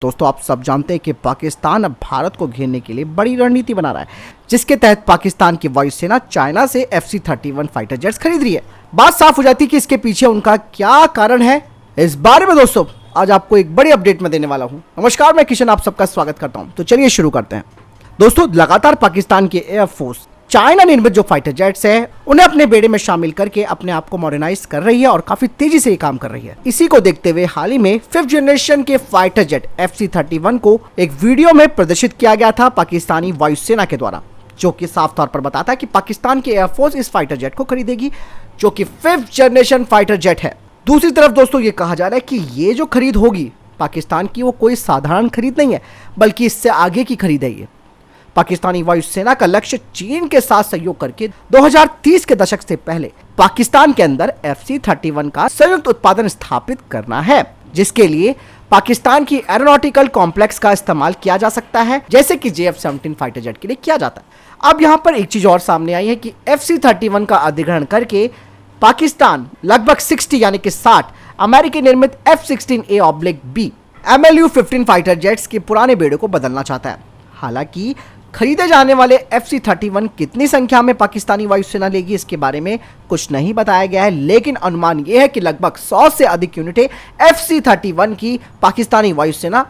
दोस्तों आप सब जानते हैं कि पाकिस्तान अब भारत को घेरने के लिए बड़ी रणनीति बना रहा है, जिसके तहत पाकिस्तान की वायुसेना चाइना से FC-31 फाइटर जेट्स खरीद रही है। बात साफ हो जाती है कि इसके पीछे उनका क्या कारण है। इस बारे में दोस्तों आज आपको एक बड़ी अपडेट में देने वाला हूं। नमस्कार, मैं किशन आप सबका स्वागत करता हूं। तो चलिए शुरू करते हैं। दोस्तों लगातार पाकिस्तान की एयरफोर्स चाइना निर्मित जो फाइटर जेट्स है उन्हें अपने बेड़े में शामिल करके अपने आप को मॉडर्नाइज कर रही है और काफी तेजी से ये काम कर रही है। इसी को देखते हुए हाल ही में 5th जनरेशन के फाइटर जेट FC-31 को एक वीडियो में प्रदर्शित किया गया था पाकिस्तानी वायुसेना के द्वारा, जो कि साफ तौर पर बताता है कि पाकिस्तान की एयरफोर्स इस फाइटर जेट को खरीदेगी, जो कि 5th जनरेशन फाइटर जेट है। दूसरी तरफ दोस्तों ये कहा जा रहा है कि ये जो खरीद होगी पाकिस्तान की वो कोई साधारण खरीद नहीं है, बल्कि इससे आगे की खरीद है। ये पाकिस्तानी वायुसेना का लक्ष्य चीन के साथ सहयोग करके 2030 के दशक से पहले पाकिस्तान के अंदर FC-31 का संयुक्त उत्पादन स्थापित करना है, जिसके लिए पाकिस्तान की एरोनॉटिकल कॉम्प्लेक्स का इस्तेमाल किया जा सकता है, जैसे कि JF-17 फाइटर जेट के लिए किया जाता है। अब यहाँ पर एक चीज और सामने आई है कि FC-31 का अधिग्रहण करके पाकिस्तान लगभग 60 यानी कि 60 अमेरिकी निर्मित F-16A/B MLU-15 फाइटर जेट्स के पुराने बेड़े को बदलना चाहता है। हालांकि खरीदे जाने वाले FC-31 कितनी संख्या में पाकिस्तानी वायुसेना लेगी इसके बारे में कुछ नहीं बताया गया है, लेकिन अनुमान यह है कि लगभग 100 से अधिक यूनिटें FC-31 की पाकिस्तानी वायुसेना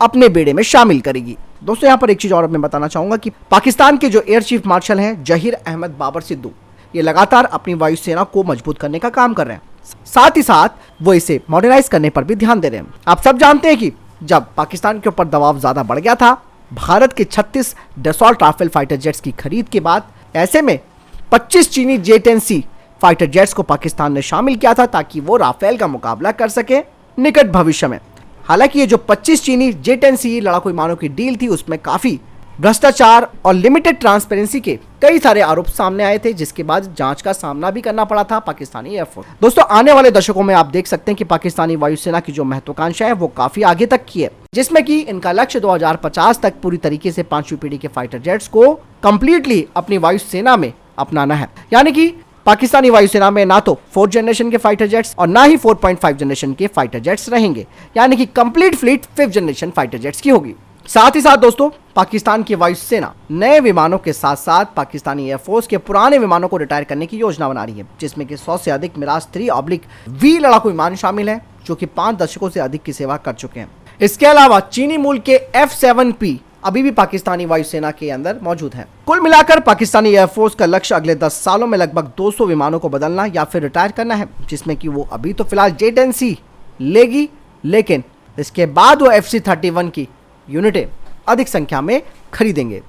अपने बेड़े में शामिल करेगी। दोस्तों यहाँ पर एक चीज और मैं बताना चाहूंगा कि पाकिस्तान के जो एयर चीफ मार्शल हैं जहीर अहमद बाबर सिद्धू, ये लगातार अपनी वायुसेना को मजबूत करने का काम कर रहे हैं, साथ ही साथ वो इसे मॉडर्नाइज करने पर भी ध्यान दे रहे हैं। आप सब जानते हैं कि जब पाकिस्तान के ऊपर दबाव ज्यादा बढ़ गया था भारत के 36 डसॉल्ट राफेल फाइटर जेट्स की खरीद के बाद, ऐसे में 25 चीनी J-10C फाइटर जेट्स को पाकिस्तान ने शामिल किया था ताकि वो राफेल का मुकाबला कर सके निकट भविष्य में। हालांकि ये जो 25 चीनी J-10C लड़ाकू विमानों की डील थी उसमें काफी भ्रष्टाचार और लिमिटेड ट्रांसपेरेंसी के कई सारे आरोप सामने आए थे, जिसके बाद जांच का सामना भी करना पड़ा था पाकिस्तानी एयरफोर्स। दोस्तों आने वाले दशकों में आप देख सकते हैं कि पाकिस्तानी वायुसेना की जो महत्वाकांक्षा है वो काफी आगे तक की है, जिसमें कि इनका लक्ष्य 2050 तक पूरी तरीके से 5वीं पीढ़ी के फाइटर जेट्स को कंप्लीटली अपनी वायुसेना में अपनाना है। यानी कि पाकिस्तानी वायुसेना में ना तो 4th जनरेशन के फाइटर जेट्स और ना ही 4.5 जनरेशन के फाइटर जेट्स रहेंगे, यानी कि complete fleet 5th generation fighter jets की होगी। साथ ही साथ दोस्तों पाकिस्तान की वायुसेना नए विमानों के साथ साथ पाकिस्तानी एयरफोर्स के पुराने विमानों को रिटायर करने की योजना बना रही है, जिसमें कि 100 से अधिक मिराज 3/V लड़ाकू विमान शामिल हैं, जो कि 5 दशकों से अधिक की सेवा कर चुके हैं। इसके अलावा चीनी मूल के F-7P अभी भी पाकिस्तानी वायुसेना के अंदर मौजूद है। कुल मिलाकर पाकिस्तानी एयरफोर्स का लक्ष्य अगले 10 सालों में लगभग 200 विमानों को बदलना या फिर रिटायर करना है, जिसमें कि वो अभी तो फिलहाल J-10C लेगी, लेकिन इसके बाद वो FC-31 की यूनिटें अधिक संख्या में खरीदेंगे।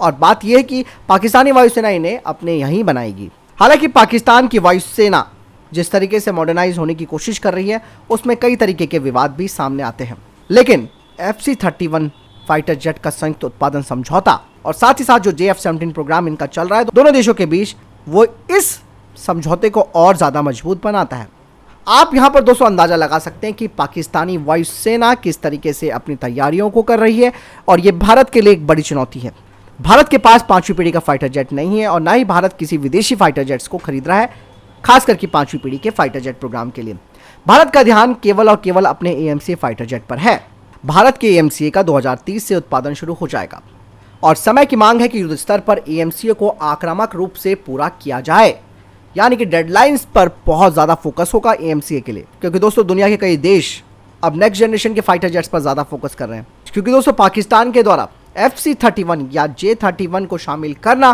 और बात यह है कि पाकिस्तानी वायुसेना इन्हें अपने यहीं बनाएगी। हालांकि पाकिस्तान की वायुसेना जिस तरीके से मॉडर्नाइज होने की कोशिश कर रही है उसमें कई तरीके के विवाद भी सामने आते हैं, लेकिन FC-31 फाइटर जेट का संयुक्त उत्पादन समझौता और साथ ही साथ जो JF-17 प्रोग्राम इनका चल रहा है दोनों देशों के बीच, वो इस समझौते को और ज्यादा मजबूत बनाता है। आप यहां पर दोस्तों अंदाजा लगा सकते हैं कि पाकिस्तानी वायुसेना किस तरीके से अपनी तैयारियों को कर रही है, और यह भारत के लिए एक बड़ी चुनौती है। भारत के पास 5वीं पीढ़ी का फाइटर जेट नहीं है और ना ही भारत किसी विदेशी फाइटर जेट्स को खरीद रहा है, खासकर कि 5वीं पीढ़ी के फाइटर जेट प्रोग्राम के लिए। भारत का ध्यान केवल और केवल अपने AMCA फाइटर जेट पर है। भारत के AMCA का 2030 से उत्पादन शुरू हो जाएगा और समय की मांग है कि युद्ध स्तर पर AMCA को आक्रामक रूप से पूरा किया जाए, यानी कि डेडलाइंस पर बहुत ज़्यादा फोकस होगा AMCA के लिए, क्योंकि दोस्तों दुनिया के कई देश अब नेक्स्ट जनरेशन के फाइटर जेट्स पर ज़्यादा फोकस कर रहे हैं। क्योंकि दोस्तों पाकिस्तान के द्वारा FC-31 या J-31 को शामिल करना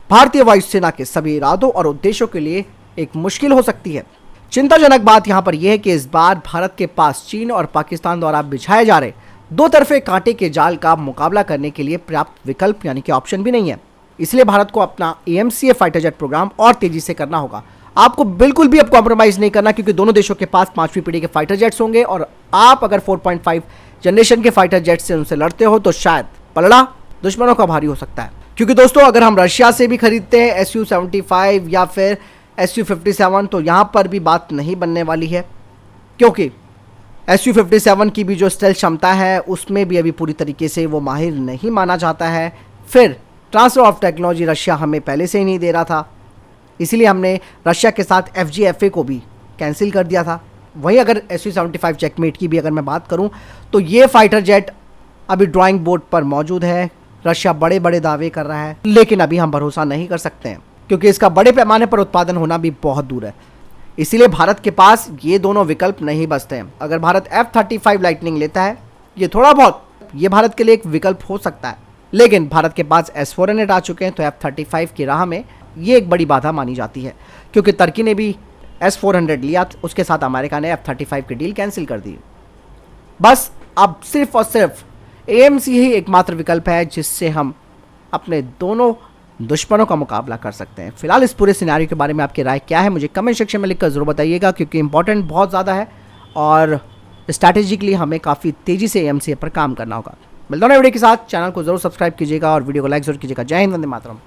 भारतीय वायुसेना के सभी इरादों और उद्देश्यों के लिए एक मुश्किल हो सकती है। चिंताजनक बात यहाँ पर यह है कि इस बार भारत के पास चीन और पाकिस्तान द्वारा बिछाए जा रहे दो तरफे कांटे के जाल का मुकाबला करने के लिए पर्याप्त विकल्प यानी कि ऑप्शन भी नहीं है। इसलिए भारत को अपना AMCA फाइटर जेट प्रोग्राम और तेजी से करना होगा। आपको बिल्कुल भी अब कॉम्प्रोमाइज नहीं करना, क्योंकि दोनों देशों के पास 5वीं पीढ़ी के फाइटर जेट्स होंगे और आप अगर 4.5 जनरेशन के फाइटर जेट से उनसे लड़ते हो तो शायद पलड़ा दुश्मनों का भारी हो सकता है। क्योंकि दोस्तों अगर हम रशिया से भी खरीदते हैं Su-75 या फिर Su-57 तो यहाँ पर भी बात नहीं बनने वाली है, क्योंकि Su-57 की भी जो स्टेल्थ क्षमता है उसमें भी अभी पूरी तरीके से वो माहिर नहीं माना जाता है। फिर ट्रांसफर ऑफ टेक्नोलॉजी रशिया हमें पहले से ही नहीं दे रहा था, इसलिए हमने रशिया के साथ FGFA को भी कैंसिल कर दिया था। वहीं अगर Su-75 चेकमेट की भी अगर मैं बात करूं तो ये फाइटर जेट अभी ड्राइंग बोर्ड पर मौजूद है। रशिया बड़े बड़े दावे कर रहा है, लेकिन अभी हम भरोसा नहीं कर सकते हैं क्योंकि इसका बड़े पैमाने पर उत्पादन होना भी बहुत दूर है। इसीलिए भारत के पास ये दोनों विकल्प नहीं बचते हैं। अगर भारत F-35 लाइटनिंग लेता है, ये थोड़ा बहुत ये भारत के लिए एक विकल्प हो सकता है, लेकिन भारत के पास S-400 आ चुके हैं तो F-35 की राह में ये एक बड़ी बाधा मानी जाती है क्योंकि तुर्की ने भी S-400 लिया, उसके साथ अमेरिका ने F-35 की डील कैंसिल कर दी। बस अब सिर्फ और सिर्फ AMC ही एकमात्र विकल्प है जिससे हम अपने दोनों दुश्मनों का मुकाबला कर सकते हैं। फिलहाल इस पूरे सिनेरियो के बारे में आपकी राय क्या है, मुझे कमेंट सेक्शन में लिखकर जरूर बताइएगा क्योंकि इंपॉर्टेंट बहुत ज़्यादा है और स्ट्रैटेजिकली हमें काफ़ी तेज़ी से AMC पर काम करना होगा। मिलता हूं वीडियो के साथ, चैनल को जरूर सब्सक्राइब कीजिएगा और वीडियो को लाइक जरूर कीजिएगा। जय हिंद, वंदे मातरम।